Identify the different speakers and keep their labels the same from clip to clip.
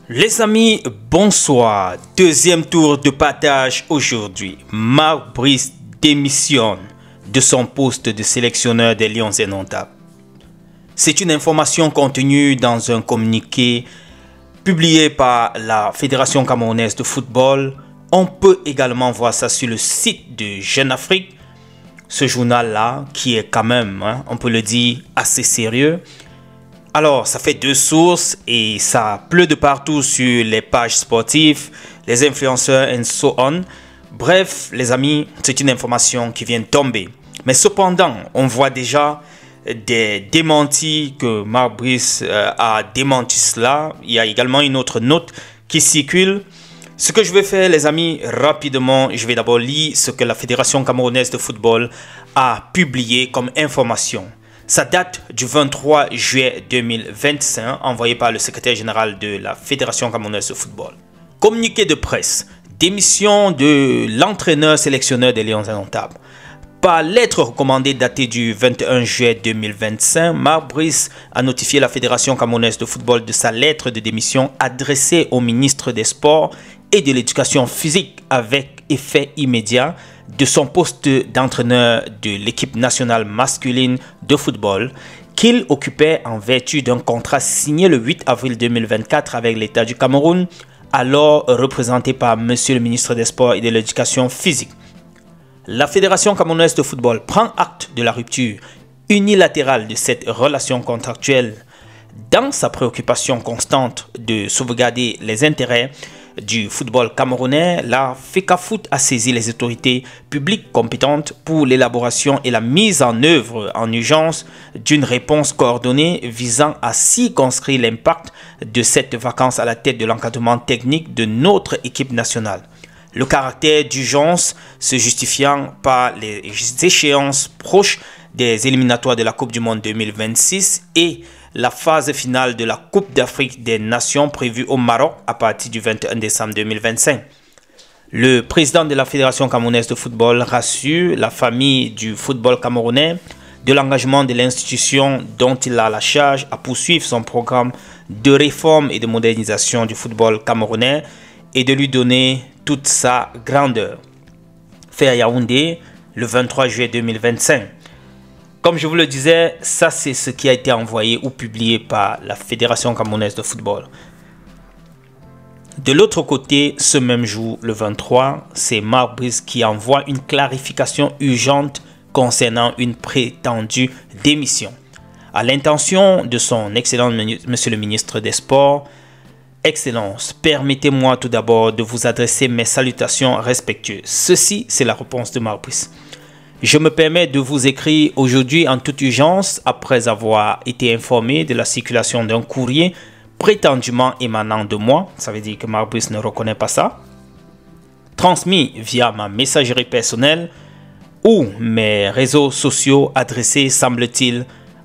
Speaker 1: Les amis, bonsoir. Deuxième tour de partage aujourd'hui. Marc Brice démissionne de son poste de sélectionneur des Lions indomptables. C'est une information contenue dans un communiqué publié par la Fédération camerounaise de football. On peut également voir ça sur le site de Jeune Afrique. Ce journal-là, qui est quand même, on peut le dire, assez sérieux. Alors, ça fait deux sources et ça pleut de partout sur les pages sportives, les influenceurs and so on. Bref, les amis, c'est une information qui vient de tomber. Mais cependant, on voit déjà des démentis que Marc Brice a démenti cela. Il y a également une autre note qui circule. Ce que je vais faire, les amis, rapidement, je vais d'abord lire ce que la Fédération camerounaise de football a publié comme information. Ça date du 23 juillet 2025, envoyé par le secrétaire général de la Fédération camerounaise de football. Communiqué de presse, démission de l'entraîneur sélectionneur des Lions indomptables. Par lettre recommandée datée du 21 juillet 2025, Marc Brice a notifié la Fédération camerounaise de football de sa lettre de démission adressée au ministre des Sports et de l'Éducation physique avec effet immédiat de son poste d'entraîneur de l'équipe nationale masculine de football qu'il occupait en vertu d'un contrat signé le 8 avril 2024 avec l'État du Cameroun, alors représenté par Monsieur le ministre des Sports et de l'Éducation physique. La Fédération camerounaise de football prend acte de la rupture unilatérale de cette relation contractuelle dans sa préoccupation constante de sauvegarder les intérêts du football camerounais. La FECAFOOT a saisi les autorités publiques compétentes pour l'élaboration et la mise en œuvre en urgence d'une réponse coordonnée visant à circonscrire l'impact de cette vacance à la tête de l'encadrement technique de notre équipe nationale. Le caractère d'urgence se justifiant par les échéances proches des éliminatoires de la Coupe du Monde 2026 et la phase finale de la Coupe d'Afrique des Nations prévue au Maroc à partir du 21 décembre 2025. Le président de la Fédération camerounaise de football rassure la famille du football camerounais de l'engagement de l'institution dont il a la charge à poursuivre son programme de réforme et de modernisation du football camerounais et de lui donner toute sa grandeur. Fait à Yaoundé le 23 juillet 2025. Comme je vous le disais, ça c'est ce qui a été envoyé ou publié par la Fédération camerounaise de football. De l'autre côté, ce même jour, le 23, c'est Marc Brice qui envoie une clarification urgente concernant une prétendue démission. À l'intention de son excellent Monsieur le ministre des Sports, Excellence, permettez-moi tout d'abord de vous adresser mes salutations respectueuses. Ceci, c'est la réponse de Marc Brice. Je me permets de vous écrire aujourd'hui en toute urgence après avoir été informé de la circulation d'un courrier prétendument émanant de moi. Ça veut dire que Marc Brice ne reconnaît pas ça. Transmis via ma messagerie personnelle ou mes réseaux sociaux adressés, semble-t-il,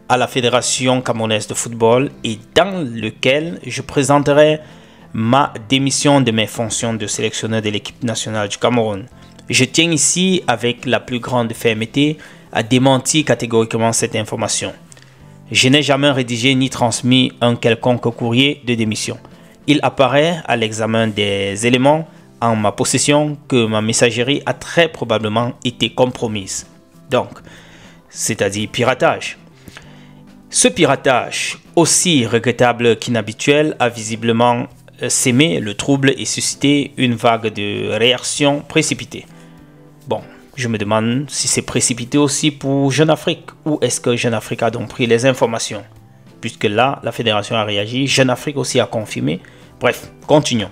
Speaker 1: à la Fédération camerounaise de football et dans lequel je présenterai ma démission de mes fonctions de sélectionneur de l'équipe nationale du Cameroun. Je tiens ici, avec la plus grande fermeté, à démentir catégoriquement cette information. Je n'ai jamais rédigé ni transmis un quelconque courrier de démission. Il apparaît à l'examen des éléments en ma possession que ma messagerie a très probablement été compromise. Donc, c'est-à-dire piratage. Ce piratage, aussi regrettable qu'inhabituel, a visiblement sémé le trouble et suscité une vague de réactions précipitées. Bon, je me demande si c'est précipité aussi pour Jeune Afrique ou est-ce que Jeune Afrique a donc pris les informations? Puisque là, la fédération a réagi, Jeune Afrique aussi a confirmé. Bref, continuons.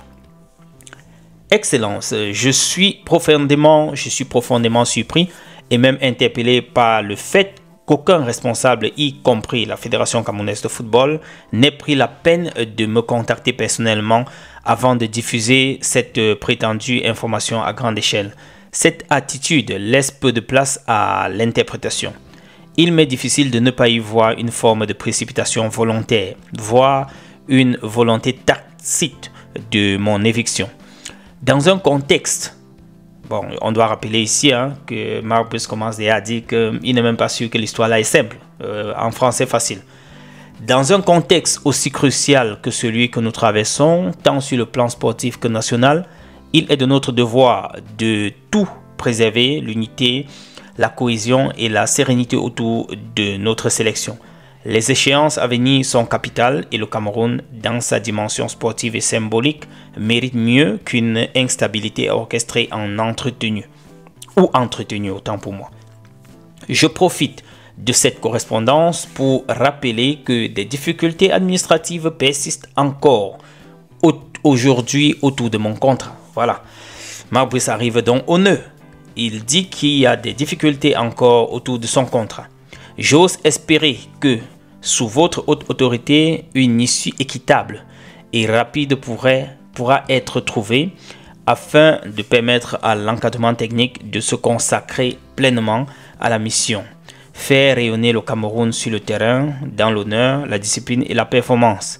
Speaker 1: Excellence, je suis profondément surpris et même interpellé par le fait qu'aucun responsable, y compris la Fédération camerounaise de football, n'ait pris la peine de me contacter personnellement avant de diffuser cette prétendue information à grande échelle. Cette attitude laisse peu de place à l'interprétation. Il m'est difficile de ne pas y voir une forme de précipitation volontaire, voire une volonté tacite de mon éviction. Dans un contexte, bon, on doit rappeler ici que Marc Brice commence déjà à dire qu'il n'est même pas sûr que l'histoire là est simple, en français facile. Dans un contexte aussi crucial que celui que nous traversons, tant sur le plan sportif que national, il est de notre devoir de tout préserver, l'unité, la cohésion et la sérénité autour de notre sélection. Les échéances à venir sont capitales et le Cameroun, dans sa dimension sportive et symbolique, mérite mieux qu'une instabilité orchestrée en entretenue. Ou entretenue, autant pour moi. Je profite de cette correspondance pour rappeler que des difficultés administratives persistent encore aujourd'hui autour de mon contrat. Voilà. Marc Brice arrive donc au nœud. Il dit qu'il y a des difficultés encore autour de son contrat. J'ose espérer que, sous votre haute autorité, une issue équitable et rapide pourra être trouvée afin de permettre à l'encadrement technique de se consacrer pleinement à la mission. Faire rayonner le Cameroun sur le terrain dans l'honneur, la discipline et la performance.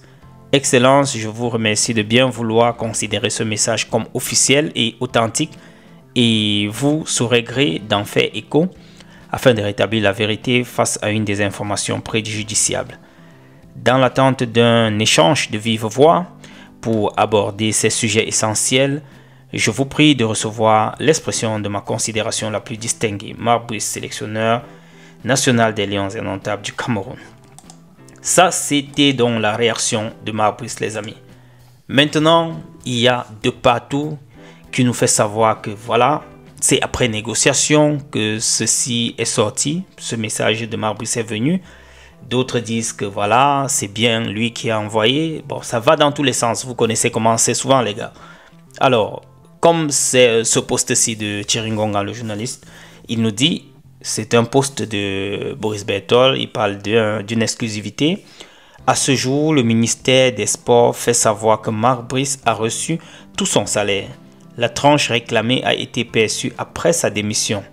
Speaker 1: Excellence, je vous remercie de bien vouloir considérer ce message comme officiel et authentique et vous saurez gré d'en faire écho afin de rétablir la vérité face à une des informations préjudiciables. Dans l'attente d'un échange de vive voix pour aborder ces sujets essentiels, je vous prie de recevoir l'expression de ma considération la plus distinguée, Marc Brice, sélectionneur national des Lions Indomptables du Cameroun. Ça, c'était donc la réaction de Marc Brice, les amis. Maintenant, il y a de partout qui nous fait savoir que voilà, c'est après négociation que ceci est sorti, ce message de Marc Brice est venu. D'autres disent que voilà, c'est bien lui qui a envoyé. Bon, ça va dans tous les sens, vous connaissez comment c'est souvent les gars. Alors, comme c'est ce post-ci de Thierry Ngonga, le journaliste, il nous dit, c'est un post de Boris Berthold, il parle d'une exclusivité. À ce jour, le ministère des Sports fait savoir que Marc Brice a reçu tout son salaire. La tranche réclamée a été perçue après sa démission.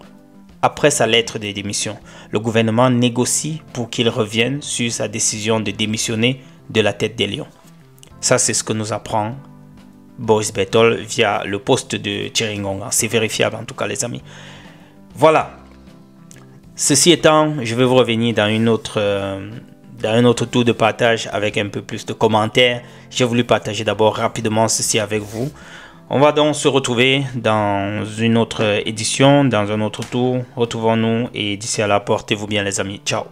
Speaker 1: Après sa lettre de démission, le gouvernement négocie pour qu'il revienne sur sa décision de démissionner de la tête des Lions. Ça, c'est ce que nous apprend Boris Berthold via le post de Thierry Ngonga. C'est vérifiable en tout cas, les amis. Voilà. Ceci étant, je vais vous revenir dans un autre tour de partage avec un peu plus de commentaires. J'ai voulu partager d'abord rapidement ceci avec vous. On va donc se retrouver dans une autre édition, dans un autre tour. Retrouvons-nous et d'ici là, portez-vous bien les amis. Ciao.